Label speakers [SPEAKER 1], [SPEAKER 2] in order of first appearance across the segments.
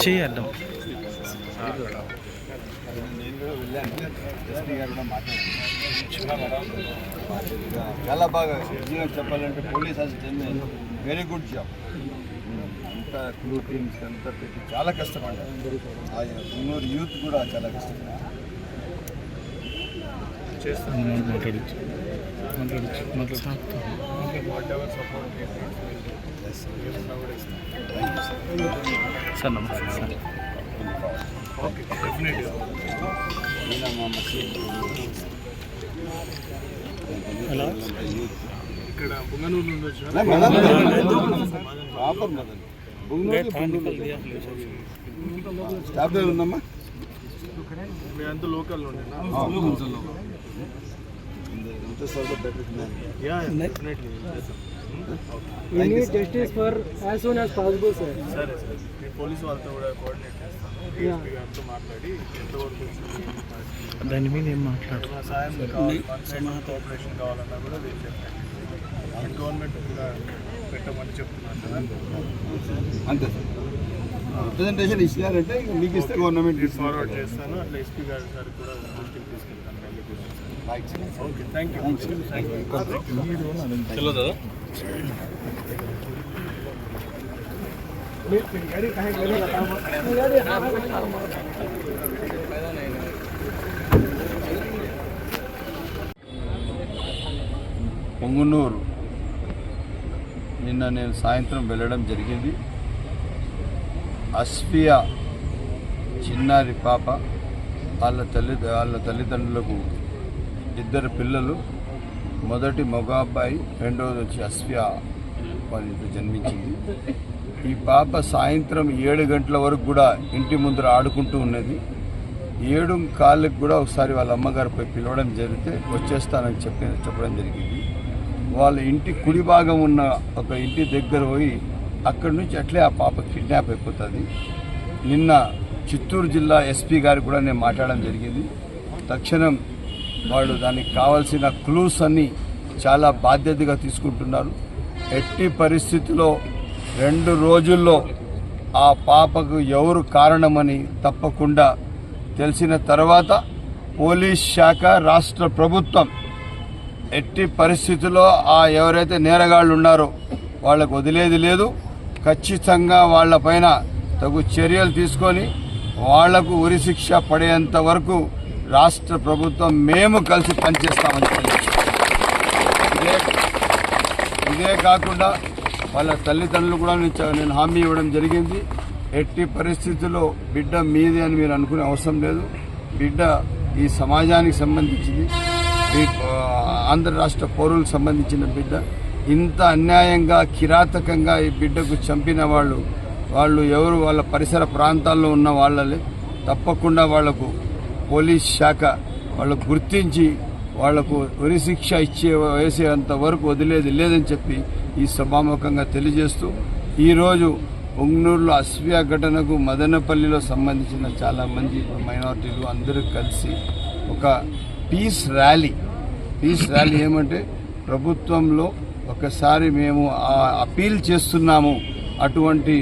[SPEAKER 1] చేయాలి
[SPEAKER 2] చాలా బాగా చెప్పాలంటే పోలీస్ వెరీ గుడ్ జాబ్. అంతా క్లూ టీమ్స్ అంతా పెట్టి చాలా కష్టపడ్డారు. ఉన్నూరు యూత్ కూడా చాలా కష్టపడ్డారు.
[SPEAKER 1] సార్ నమస్తే సార్.
[SPEAKER 2] ఓకే డెఫినెట్గా
[SPEAKER 1] హలో
[SPEAKER 2] ఇక్కడ పొంగనూరు నుండి వచ్చిన స్టాఫ్ ఉందమ్మా. అంతా లోకల్ నుండి
[SPEAKER 3] We need justice for as soon as possible, sir.
[SPEAKER 2] సరే సార్, నేను పోలీసు వాళ్ళతో కూడా కోఆర్డినేట్ చేస్తాను. డిఎస్పీ గారితో మాట్లాడి ఎంతవరకు
[SPEAKER 1] దాని మీద ఏం మాట్లాడు
[SPEAKER 2] సాయం కావాలి, కోఆపరేషన్ కావాలన్నా కూడా నేను చెప్పాను. గవర్నమెంట్ కూడా పెట్టమని చెప్తున్నాను కదా. అంతే సార్, రిప్రజెంటేషన్ ఇచ్చినారంటే మీకు ఇస్తే గవర్నమెంట్ ఫార్వర్డ్ చేస్తాను. అట్లా ఎస్పీ గారి సార్ కూడా దృష్టికి తీసుకెళ్తాను. Okay, thank you. పొంగునూరు నిన్న నేను సాయంత్రం వెళ్ళడం జరిగింది. అస్ఫియా చిన్నారి పాప, వాళ్ళ తల్లిదండ్రులకు 2 పిల్లలు. మొదటి మగ అబ్బాయి, రెండవది వచ్చి అస్ఫియా వాళ్ళకి జన్మించింది. ఈ పాప సాయంత్రం 7 గంటల వరకు కూడా ఇంటి ముందర ఆడుకుంటూ ఉన్నది. 7:15 కూడా ఒకసారి వాళ్ళ అమ్మగారిపై పిలవడం జరిగితే వచ్చేస్తానని చెప్పడం జరిగింది. వాళ్ళ ఇంటి కుడి భాగం ఉన్న ఒక ఇంటి దగ్గర పోయి అక్కడి నుంచి అట్లే ఆ పాప కిడ్నాప్ అయిపోతుంది. నిన్న చిత్తూరు జిల్లా ఎస్పీ గారికి కూడా నేను మాట్లాడడం జరిగింది. తక్షణం వాళ్ళు దానికి కావాల్సిన క్లూస్ అన్నీ చాలా బాధ్యతగా తీసుకుంటున్నారు. ఎట్టి పరిస్థితిలో 2 రోజుల్లో ఆ పాపకు ఎవరు కారణమని తప్పకుండా తెలిసిన తర్వాత పోలీస్ శాఖ, రాష్ట్ర ప్రభుత్వం ఎట్టి పరిస్థితుల్లో ఎవరైతే నేరగాళ్ళు ఉన్నారో వాళ్ళకు వదిలేది లేదు. ఖచ్చితంగా వాళ్ళపైన తగు చర్యలు తీసుకొని వాళ్లకు ఉరిశిక్ష పడేంత వరకు రాష్ట్ర ప్రభుత్వం మేము కలిసి పనిచేస్తామని ఇదే కాకుండా వాళ్ళ తల్లిదండ్రులు కూడా నేను హామీ ఇవ్వడం జరిగింది. ఎట్టి పరిస్థితుల్లో బిడ్డ మీది అని మీరు అనుకునే అవసరం లేదు. బిడ్డ ఈ సమాజానికి సంబంధించింది, ఈ ఆంధ్ర రాష్ట్ర పౌరులకు సంబంధించిన బిడ్డ. ఇంత అన్యాయంగా, కిరాతకంగా ఈ బిడ్డకు చంపిన వాళ్ళు ఎవరు? వాళ్ళ పరిసర ప్రాంతాల్లో ఉన్న వాళ్ళే. తప్పకుండా వాళ్లకు పోలీస్ శాఖ వాళ్ళకు గుర్తించి వాళ్లకు ఉరిశిక్ష వేసేంత వరకు వదిలేది లేదని చెప్పి ఈ సభాముఖంగా తెలియజేస్తూ, ఈరోజు పొంగునూరులో అస్ఫియా ఘటనకు మదనపల్లిలో సంబంధించిన చాలామంది మైనారిటీలు అందరూ కలిసి ఒక పీస్ ర్యాలీ ఏమంటే ప్రభుత్వంలో ఒకసారి మేము అపీల్ చేస్తున్నాము, అటువంటి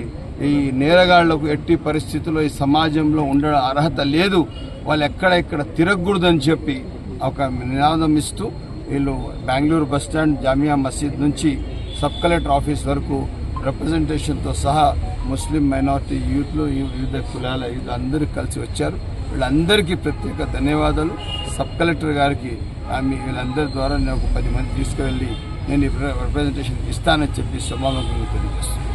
[SPEAKER 2] ఈ నేరగాళ్లకు ఎట్టి పరిస్థితుల్లో ఈ సమాజంలో ఉండడం అర్హత లేదు, వాళ్ళు ఎక్కడ తిరగకూడదని చెప్పి ఒక నినాదం ఇస్తూ వీళ్ళు బెంగళూరు బస్టాండ్, జామియా మసీద్ నుంచి సబ్ కలెక్టర్ ఆఫీస్ వరకు రిప్రజెంటేషన్తో సహా ముస్లిం మైనారిటీ యూత్లు, వివిధ కులాల అందరూ కలిసి వచ్చారు. వీళ్ళందరికీ ప్రత్యేక ధన్యవాదాలు. సబ్ కలెక్టర్ గారికి వీళ్ళందరి ద్వారా నేను ఒక 10 మంది తీసుకువెళ్ళి నేను రిప్రజెంటేషన్ ఇస్తానని చెప్పి సభాముఖంగా తెలియజేస్తున్నాను.